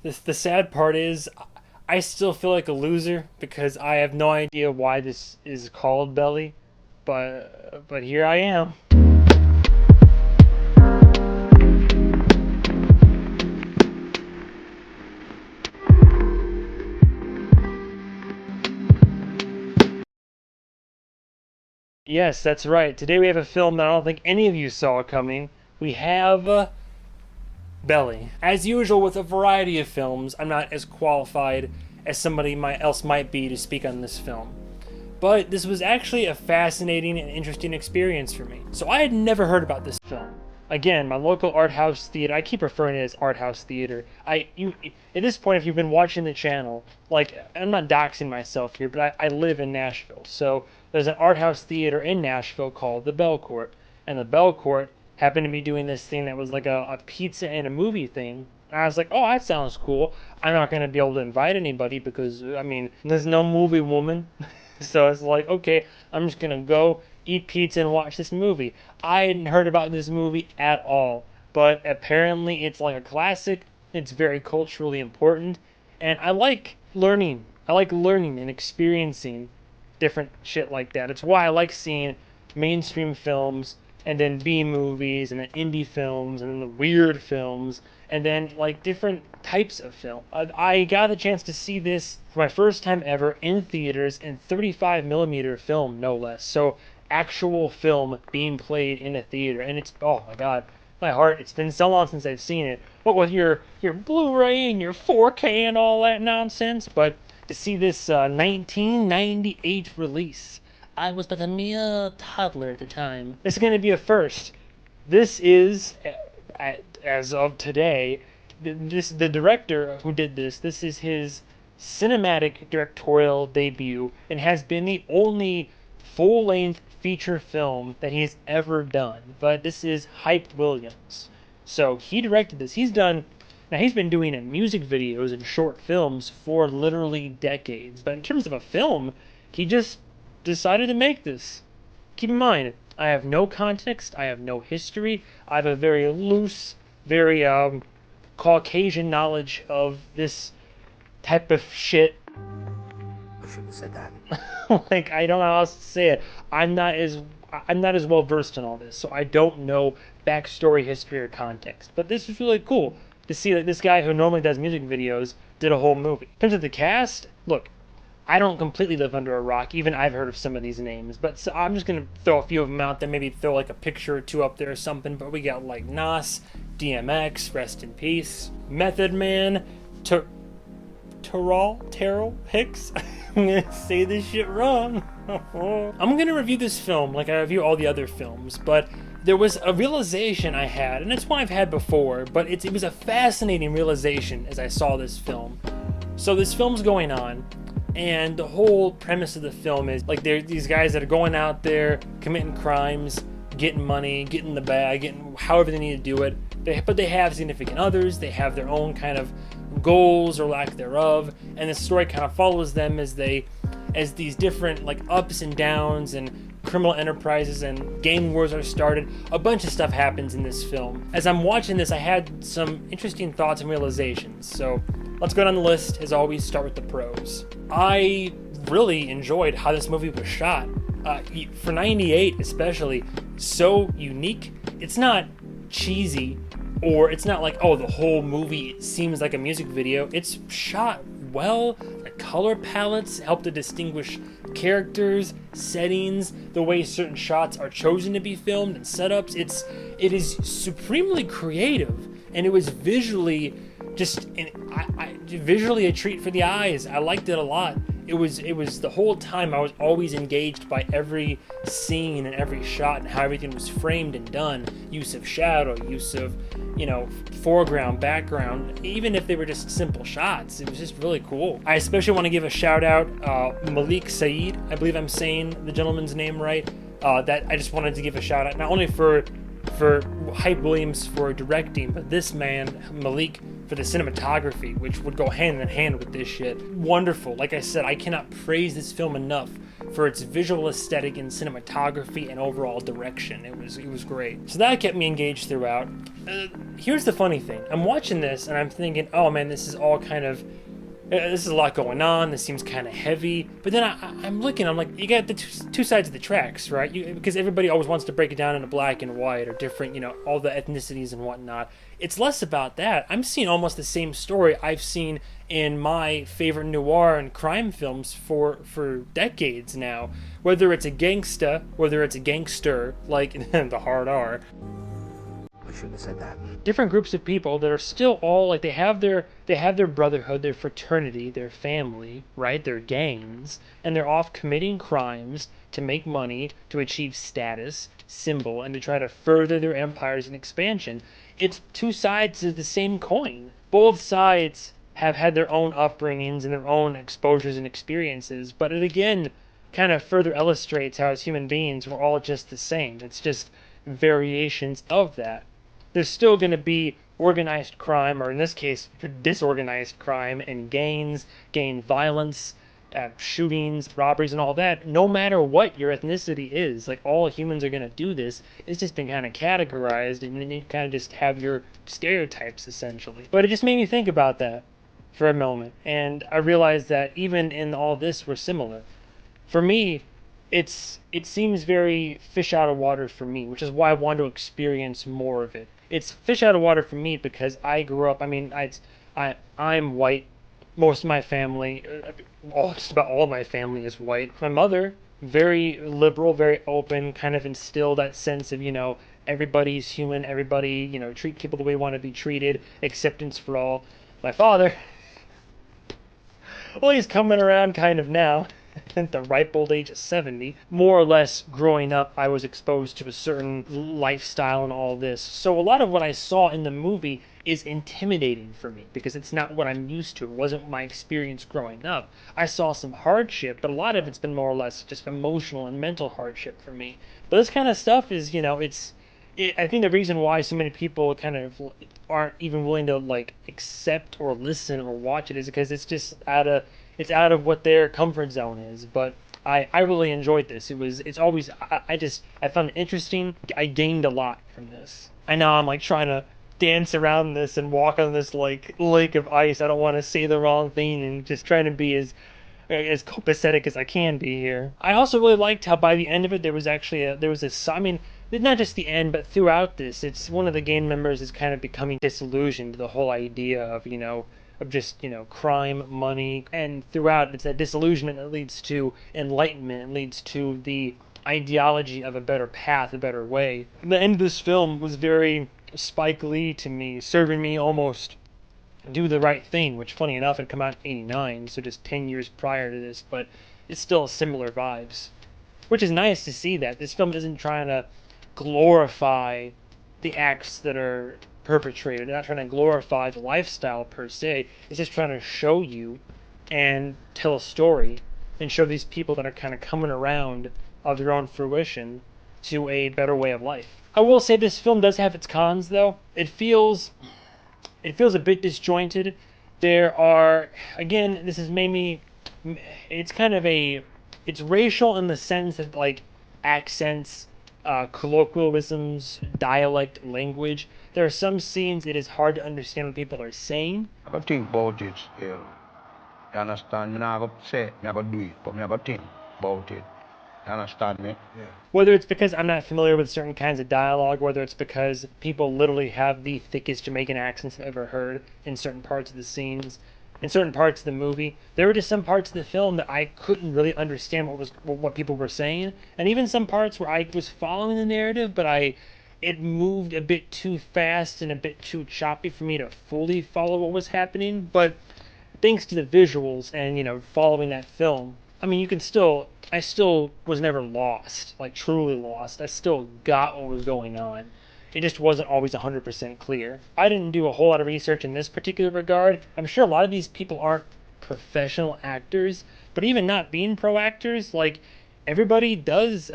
The sad part is, I still feel like a loser because I have no idea why this is called Belly, but here I am. Yes, that's right. Today we have a film that I don't think any of you saw coming. We have Belly. As usual with a variety of films, I'm not as qualified as else might be to speak on this film. But this was actually a fascinating and interesting experience for me. So I had never heard about this film. Again, my local art house theater. I keep referring to it as art house theater. At this point, if you've been watching the channel, like I'm not doxing myself here, but I live in Nashville. So there's an art house theater in Nashville called the Bell Court, and the Bell Court happened to be doing this thing that was like a pizza and a movie thing. And I was like, oh, that sounds cool. I'm not going to be able to invite anybody because, I mean, there's no movie woman. So it's like, okay, I'm just going to go eat pizza and watch this movie. I hadn't heard about this movie at all. But apparently it's like a classic. It's very culturally important. And I like learning. I like learning and experiencing different shit like that. It's why I like seeing mainstream films and then B movies and then indie films and then the weird films and then like different types of film. I got a chance to see this for my first time ever in theaters in 35 millimeter film, no less. So actual film being played in a theater, and it's, oh my god, my heart. It's been so long since I've seen it. What with your Blu-ray and your 4K and all that nonsense, but to see this 1998 release. I was but a mere toddler at the time. This is going to be a first. This is, as of today, the director who did this. This is his cinematic directorial debut, and has been the only full-length feature film that he's ever done. But this is Hype Williams. So he directed this. He's been doing music videos and short films for literally decades. But in terms of a film, he just decided to make this. Keep in mind, I have no context, I have no history, I have a very loose, very Caucasian knowledge of this type of shit. I shouldn't have said that. Like, I don't know how else to say it. I'm not as I'm not as well versed in all this, so I don't know backstory, history, or context. But this is really cool to see that this guy who normally does music videos did a whole movie. In terms of the cast, look, I don't completely live under a rock. Even I've heard of some of these names, but so I'm just gonna throw a few of them out there. Maybe throw like a picture or two up there or something. But we got like Nas, DMX, rest in peace, Method Man, Terrell Hicks. I'm gonna say this shit wrong. I'm gonna review this film like I review all the other films, but there was a realization I had, and it's one I've had before, but it was a fascinating realization as I saw this film. So this film's going on, and the whole premise of the film is like they're these guys that are going out there committing crimes, getting money, getting the bag, getting however they need to do it. But they have significant others. They have their own kind of goals or lack thereof, and the story kind of follows them as these different like ups and downs and criminal enterprises and gang wars are started. A bunch of stuff happens in this film. As I'm watching this, I had some interesting thoughts and realizations. So let's go down the list. As always, start with the pros. I really enjoyed how this movie was shot. For 98 especially, so unique. It's not cheesy, or it's not like, oh, the whole movie seems like a music video. It's shot well. The color palettes help to distinguish characters, settings, the way certain shots are chosen to be filmed and setups. It is supremely creative, and it was visually visually a treat for the eyes. I liked it a lot. It was the whole time I was always engaged by every scene and every shot and how everything was framed and done. Use of shadow, use of, foreground, background, even if they were just simple shots. It was just really cool. I especially want to give a shout out, Malik Saeed, I believe I'm saying the gentleman's name right. That I just wanted to give a shout out, not only for Hype Williams for directing, but this man, Malik, for the cinematography, which would go hand in hand with this shit. Wonderful. Like I said, I cannot praise this film enough for its visual aesthetic and cinematography and overall direction. It was great. So that kept me engaged throughout. Here's the funny thing. I'm watching this and I'm thinking, oh man, this is all kind of, this is a lot going on. This seems kind of heavy. But then I'm looking, I'm like, you got the two sides of the tracks, right? Because everybody always wants to break it down into black and white or different, all the ethnicities and whatnot. It's less about that. I'm seeing almost the same story I've seen in my favorite noir and crime films for decades now. Whether it's a gangsta, whether it's a gangster, like the hard R. I shouldn't have said that. Different groups of people that are still all like they have their brotherhood, their fraternity, their family, right? Their gangs, and they're off committing crimes to make money, to achieve status, symbol, and to try to further their empires and expansion. It's two sides of the same coin. Both sides have had their own upbringings and their own exposures and experiences, but it again kind of further illustrates how as human beings we're all just the same. It's just variations of that. There's still going to be organized crime, or in this case, disorganized crime, and gang violence, shootings, robberies, and all that, no matter what your ethnicity is. Like, all humans are going to do this. It's just been kind of categorized, and then you kind of just have your stereotypes, essentially. But it just made me think about that for a moment, and I realized that even in all this, we're similar. For me, it seems very fish out of water for me, which is why I want to experience more of it. It's fish out of water for me because I grew up. I mean, I'm white. Most of my family, just about all of my family is white. My mother, very liberal, very open, kind of instilled that sense of everybody's human, everybody treat people the way we want to be treated, acceptance for all. My father, well, he's coming around kind of now. At the ripe old age of 70, more or less growing up, I was exposed to a certain lifestyle and all this. So a lot of what I saw in the movie is intimidating for me because it's not what I'm used to. It wasn't my experience growing up. I saw some hardship, but a lot of it's been more or less just emotional and mental hardship for me. But this kind of stuff is, I think the reason why so many people kind of aren't even willing to accept or listen or watch it is because it's just it's out of what their comfort zone is. But I really enjoyed this. I found it interesting. I gained a lot from this. I know I'm trying to dance around this and walk on this lake of ice. I don't want to say the wrong thing and just trying to be as copacetic as I can be here. I also really liked how by the end of it there was not just the end, but throughout this, it's one of the gang members is kind of becoming disillusioned to the whole idea of just crime, money, and throughout it's that disillusionment that leads to enlightenment and leads to the ideology of a better path, a better way. The end of this film was very Spike Lee to me, serving me almost Do the Right Thing, which funny enough had come out in 89, so just 10 years prior to this, but it's still similar vibes. Which is nice to see that. This film isn't trying to glorify the acts that are perpetrated. They're not trying to glorify the lifestyle per se. It's just trying to show you and tell a story and show these people that are kind of coming around of their own fruition to a better way of life. I will say this film does have its cons though. It feels a bit disjointed. There are, again, this has made me, it's racial in the sense that accents, colloquialisms, dialect, language. There are some scenes it is hard to understand what people are saying. I got think about it, yeah. You understand? Me not go say, me go do it, but me go think about it. You understand me? Yeah. Whether it's because I'm not familiar with certain kinds of dialogue, whether it's because people literally have the thickest Jamaican accents I've ever heard in certain parts of the scenes, in certain parts of the movie. There were just some parts of the film that I couldn't really understand what people were saying, and even some parts where I was following the narrative, but it moved a bit too fast and a bit too choppy for me to fully follow what was happening. But thanks to the visuals and following that film, I mean, I still was never lost, truly lost. I still got what was going on. It just wasn't always 100% clear. I didn't do a whole lot of research in this particular regard. I'm sure a lot of these people aren't professional actors, but even not being pro actors, everybody does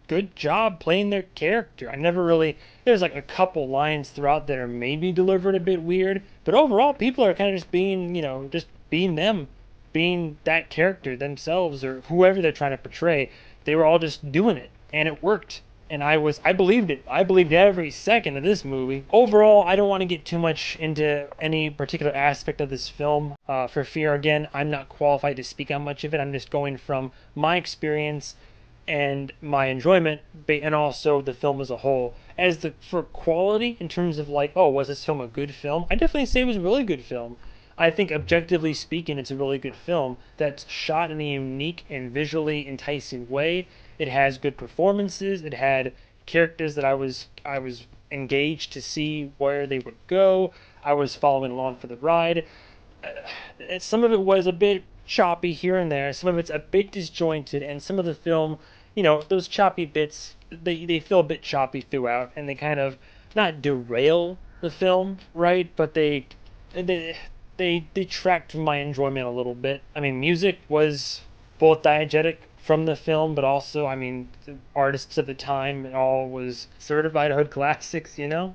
good job playing their character. I never really, there's like a couple lines throughout that are maybe delivered a bit weird, but overall people are kind of just being, just being them, being that character themselves or whoever they're trying to portray. They were all just doing it, and it worked. And I believed it. I believed every second of this movie. Overall, I don't want to get too much into any particular aspect of this film, for fear, again, I'm not qualified to speak on much of it. I'm just going from my experience and my enjoyment, and also the film as a whole. For quality, in terms of like, oh, was this film a good film? I definitely say it was a really good film. I think objectively speaking, it's a really good film that's shot in a unique and visually enticing way. It has good performances. It had characters that I was engaged to see where they would go. I was following along for the ride. Some of it was a bit choppy here and there. Some of it's a bit disjointed, and some of the film, those choppy bits, they feel a bit choppy throughout, and they kind of not derail the film, right? But they they detract from my enjoyment a little bit. I mean, music was both diegetic from the film, but also, I mean, the artists at the time, it all was certified hood classics. I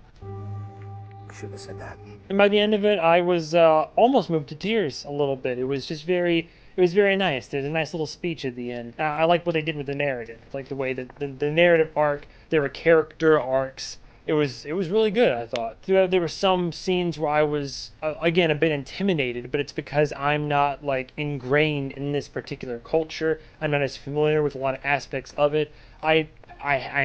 shouldn't have said that. And by the end of it, I was almost moved to tears a little bit. It was very nice. There's a nice little speech at the end. I like what they did with the narrative, like the way that the narrative arc, there were character arcs. It was really good, I thought. There were some scenes where I was, again, a bit intimidated, but it's because I'm not, like, ingrained in this particular culture. I'm not as familiar with a lot of aspects of it. I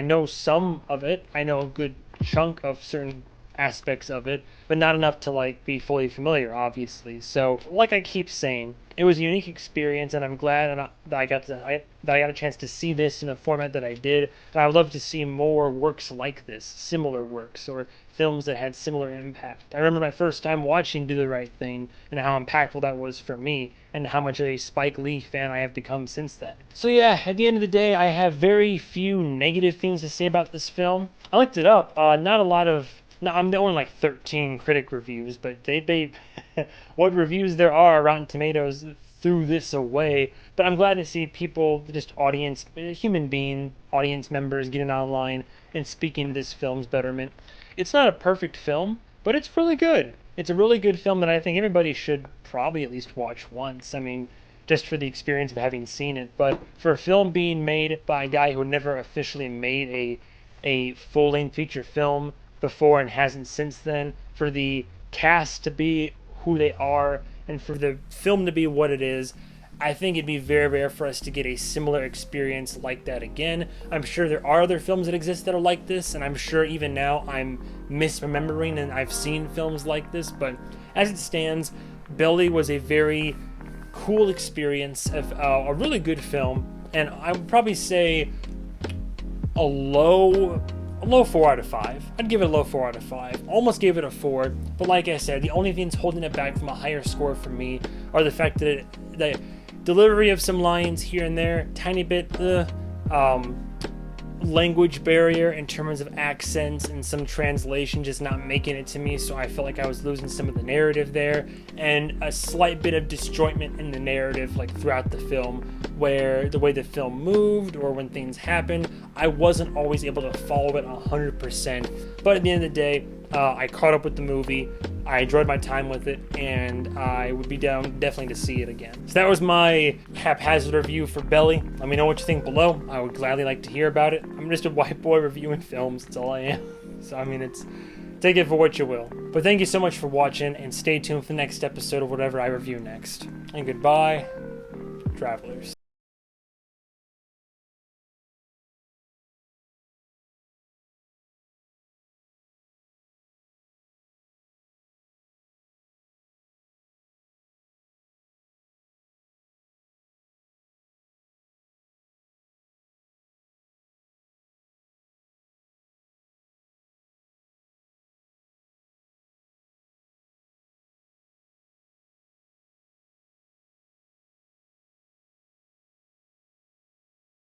know some of it. I know a good chunk of certain aspects of it, but not enough to like be fully familiar, obviously. So, like I keep saying, it was a unique experience, and I'm glad that I got a chance to see this in a format that I did. And I would love to see more works like this, similar works, or films that had similar impact. I remember my first time watching Do the Right Thing, and how impactful that was for me, and how much of a Spike Lee fan I have become since then. So yeah, at the end of the day, I have very few negative things to say about this film. I looked it up. Not a lot of. No, I'm only like 13 critic reviews, but they what reviews there are, Rotten Tomatoes threw this away. But I'm glad to see people, just audience members getting online and speaking this film's betterment. It's not a perfect film, but it's really good. It's a really good film that I think everybody should probably at least watch once. I mean, just for the experience of having seen it. But for a film being made by a guy who never officially made a full-length feature film before and hasn't since then, for the cast to be who they are, and for the film to be what it is, I think it'd be very rare for us to get a similar experience like that again. I'm sure there are other films that exist that are like this, and I'm sure even now I'm misremembering and I've seen films like this, but as it stands, Belly was a very cool experience, of a really good film, and I would probably say a low 4 out of 5. I'd give it a low 4 out of 5. Almost gave it a 4, but like I said, the only things holding it back from a higher score for me are the fact that the delivery of some lines here and there, tiny bit, language barrier in terms of accents and some translation just not making it to me, so I felt like I was losing some of the narrative there, and a slight bit of disjointment in the narrative like throughout the film, where the way the film moved or when things happened, I wasn't always able to follow it 100%. But at the end of the day, I caught up with the movie. I enjoyed my time with it, and I would be down definitely to see it again. So that was my haphazard review for Belly. Let me know what you think below. I would gladly like to hear about it. I'm just a white boy reviewing films. That's all I am. So, I mean, take it for what you will. But thank you so much for watching, and stay tuned for the next episode of whatever I review next. And goodbye, travelers.